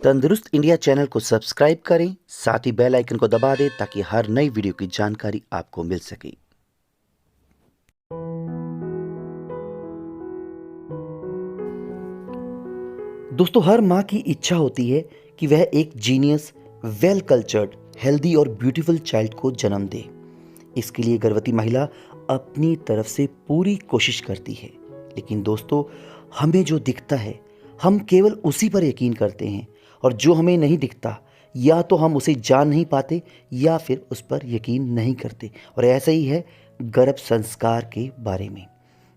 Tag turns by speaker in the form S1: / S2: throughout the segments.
S1: तंदुरुस्त India channel को subscribe करें, साथ ही बेल आइकन को दबा दें ताकि हर नई वीडियो की जानकारी आपको मिल सके। दोस्तों, हर माँ की इच्छा होती है कि वह एक जीनियस, वेल कल्चर्ड, हेल्दी और ब्यूटीफुल चाइल्ड को जन्म दे। इसके लिए गर्भवती महिला अपनी तरफ से पूरी कोशिश करती है। लेकिन दोस्तों, हमें जो दिखता है हम केवल उसी पर यकीन करते हैं, और जो हमें नहीं दिखता या तो हम उसे जान नहीं पाते या फिर उस पर यकीन नहीं करते। और ऐसा ही है गर्भ संस्कार के बारे में।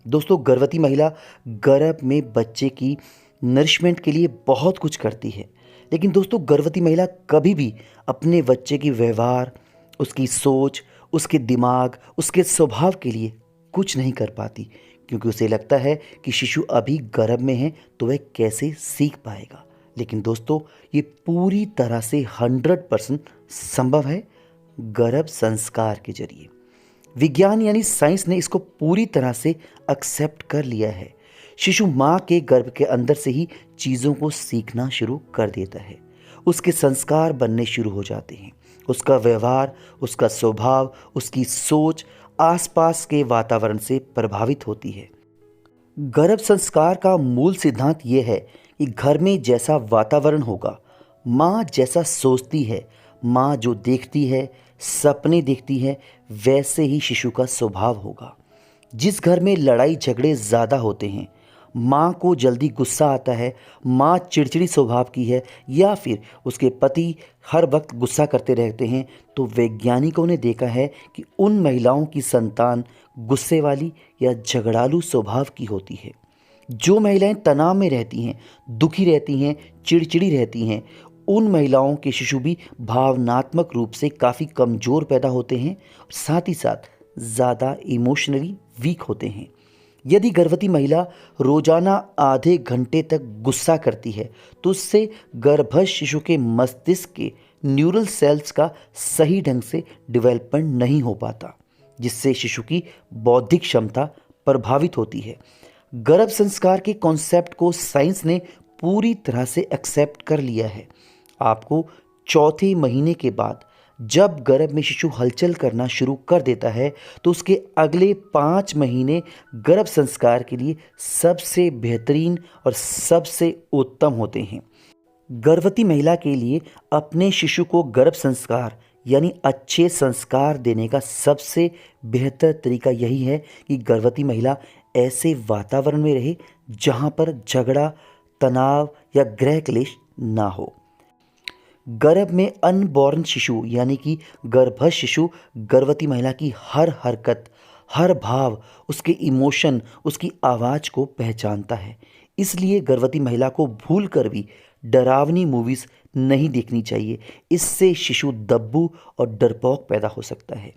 S1: दोस्तों, गर्भवती महिला गर्भ में बच्चे की नरिशमेंट के लिए बहुत कुछ करती है। लेकिन दोस्तों, गर्भवती महिला कभी भी अपने बच्चे की व्यवहार, उसकी सोच, उसके दिमाग, उसके स्वभाव के लिए कुछ नहीं कर पाती, क्योंकि उसे लगता है कि शिशु अभी गर्भ में है तो वह कैसे सीख पाएगा। लेकिन दोस्तों, ये पूरी तरह से 100% संभव है गर्भ संस्कार के जरिए। विज्ञान यानी साइंस ने इसको पूरी तरह से एक्सेप्ट कर लिया है। शिशु माँ के गर्भ के अंदर से ही चीज़ों को सीखना शुरू कर देता है। उसके संस्कार बनने शुरू हो जाते हैं। उसका व्यवहार, उसका स्वभाव, उसकी सोच आसपास के वातावरण से प्रभावित होती है। गर्भ संस्कार का मूल सिद्धांत यह है कि घर में जैसा वातावरण होगा, माँ जैसा सोचती है, माँ जो देखती है, सपने देखती है, वैसे ही शिशु का स्वभाव होगा। जिस घर में लड़ाई झगड़े ज़्यादा होते हैं, माँ को जल्दी गुस्सा आता है, माँ चिड़चिड़ी स्वभाव की है, या फिर उसके पति हर वक्त गुस्सा करते रहते हैं, तो वैज्ञानिकों ने देखा है कि उन महिलाओं की संतान गुस्से वाली या झगड़ालू स्वभाव की होती है। जो महिलाएं तनाव में रहती हैं, दुखी रहती हैं, चिड़चिड़ी रहती हैं, उन महिलाओं के शिशु भी भावनात्मक रूप से काफ़ी कमज़ोर पैदा होते हैं, साथ ही साथ ज़्यादा इमोशनली वीक होते हैं। यदि गर्भवती महिला रोजाना आधे घंटे तक गुस्सा करती है, तो उससे गर्भस्थ शिशु के मस्तिष्क के न्यूरल सेल्स का सही ढंग से डेवलपमेंट नहीं हो पाता, जिससे शिशु की बौद्धिक क्षमता प्रभावित होती है। गर्भ संस्कार के कॉन्सेप्ट को साइंस ने पूरी तरह से एक्सेप्ट कर लिया है। आपको चौथे महीने के बाद जब गर्भ में शिशु हलचल करना शुरू कर देता है, तो उसके अगले 5 महीने गर्भ संस्कार के लिए सबसे बेहतरीन और सबसे उत्तम होते हैं। गर्भवती महिला के लिए अपने शिशु को गर्भ संस्कार यानी अच्छे संस्कार देने का सबसे बेहतर तरीका यही है कि गर्भवती महिला ऐसे वातावरण में रहे जहाँ पर झगड़ा, तनाव या गृह क्लेश ना हो। गर्भ में अनबॉर्न शिशु यानी कि गर्भस्थ शिशु गर्भवती महिला की हर हरकत, हर भाव, उसके इमोशन, उसकी आवाज़ को पहचानता है। इसलिए गर्भवती महिला को भूल कर भी डरावनी मूवीज़ नहीं देखनी चाहिए। इससे शिशु दब्बू और डरपोक पैदा हो सकता है।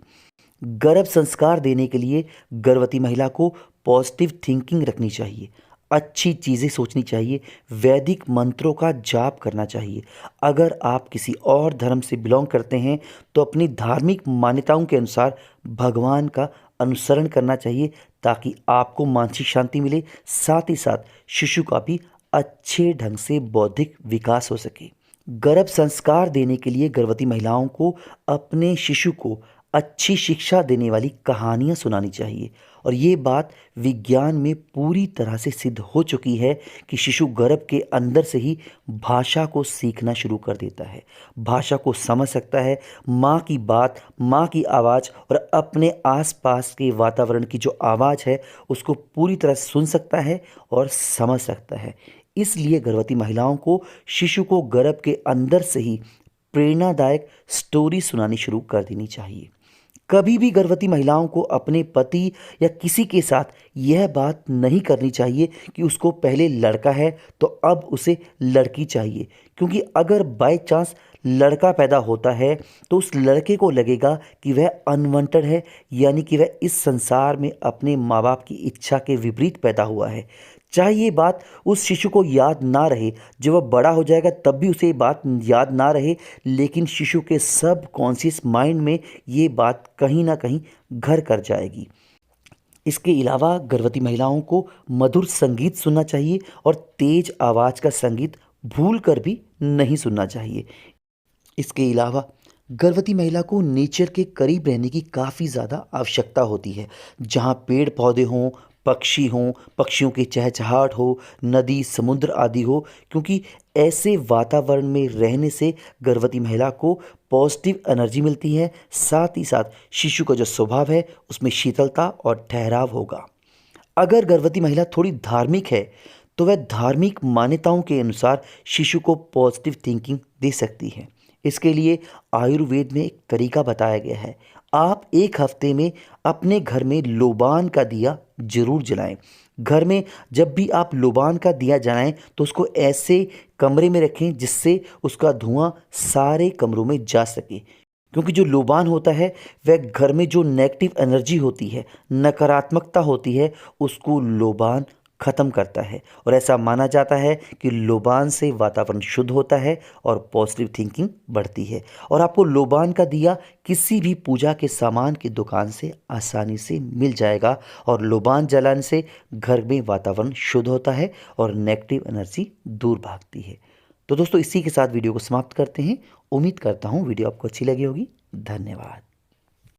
S1: गर्भ संस्कार देने के लिए गर्भवती महिला को पॉजिटिव थिंकिंग रखनी चाहिए, अच्छी चीज़ें सोचनी चाहिए, वैदिक मंत्रों का जाप करना चाहिए। अगर आप किसी और धर्म से बिलोंग करते हैं तो अपनी धार्मिक मान्यताओं के अनुसार भगवान का अनुसरण करना चाहिए, ताकि आपको मानसिक शांति मिले, साथ ही साथ शिशु का भी अच्छे ढंग से बौद्धिक विकास हो सके। गर्भ संस्कार देने के लिए गर्भवती महिलाओं को अपने शिशु को अच्छी शिक्षा देने वाली कहानियाँ सुनानी चाहिए। और ये बात विज्ञान में पूरी तरह से सिद्ध हो चुकी है कि शिशु गर्भ के अंदर से ही भाषा को सीखना शुरू कर देता है, भाषा को समझ सकता है, माँ की बात, माँ की आवाज़ और अपने आसपास के वातावरण की जो आवाज़ है उसको पूरी तरह सुन सकता है और समझ सकता है। इसलिए गर्भवती महिलाओं को शिशु को गर्भ के अंदर से ही प्रेरणादायक स्टोरी सुनानी शुरू कर देनी चाहिए। कभी भी गर्भवती महिलाओं को अपने पति या किसी के साथ यह बात नहीं करनी चाहिए कि उसको पहले लड़का है तो अब उसे लड़की चाहिए, क्योंकि अगर बाय चांस लड़का पैदा होता है तो उस लड़के को लगेगा कि वह अनवांटेड है, यानी कि वह इस संसार में अपने माँ बाप की इच्छा के विपरीत पैदा हुआ है। चाहे ये बात उस शिशु को याद ना रहे, जब वह बड़ा हो जाएगा तब भी उसे ये बात याद ना रहे, लेकिन शिशु के सब कॉन्शियस माइंड में ये बात कहीं ना कहीं घर कर जाएगी। इसके अलावा गर्भवती महिलाओं को मधुर संगीत सुनना चाहिए और तेज आवाज़ का संगीत भूल कर भी नहीं सुनना चाहिए। इसके अलावा गर्भवती महिला को नेचर के करीब रहने की काफ़ी ज़्यादा आवश्यकता होती है। जहाँ पेड़ पौधे हों, पक्षी हों, पक्षियों की चहचहाहट हो, नदी समुद्र आदि हो, क्योंकि ऐसे वातावरण में रहने से गर्भवती महिला को पॉजिटिव एनर्जी मिलती है। साथ ही साथ शिशु का जो स्वभाव है उसमें शीतलता और ठहराव होगा। अगर गर्भवती महिला थोड़ी धार्मिक है तो वह धार्मिक मान्यताओं के अनुसार शिशु को पॉजिटिव थिंकिंग दे सकती है। इसके लिए आयुर्वेद में एक तरीका बताया गया है। आप एक हफ्ते में अपने घर में लोबान का दिया जरूर जलाएं। घर में जब भी आप लोबान का दिया जलाएं तो उसको ऐसे कमरे में रखें जिससे उसका धुआं सारे कमरों में जा सके, क्योंकि जो लोबान होता है वह घर में जो नेगेटिव एनर्जी होती है, नकारात्मकता होती है, उसको लोबान खत्म करता है। और ऐसा माना जाता है कि लोबान से वातावरण शुद्ध होता है और पॉजिटिव थिंकिंग बढ़ती है। और आपको लोबान का दिया किसी भी पूजा के सामान की दुकान से आसानी से मिल जाएगा। और लोबान जलाने से घर में वातावरण शुद्ध होता है और नेगेटिव एनर्जी दूर भागती है। तो दोस्तों, इसी के साथ वीडियो को समाप्त करते हैं। उम्मीद करता हूँ वीडियो आपको अच्छी लगी होगी। धन्यवाद।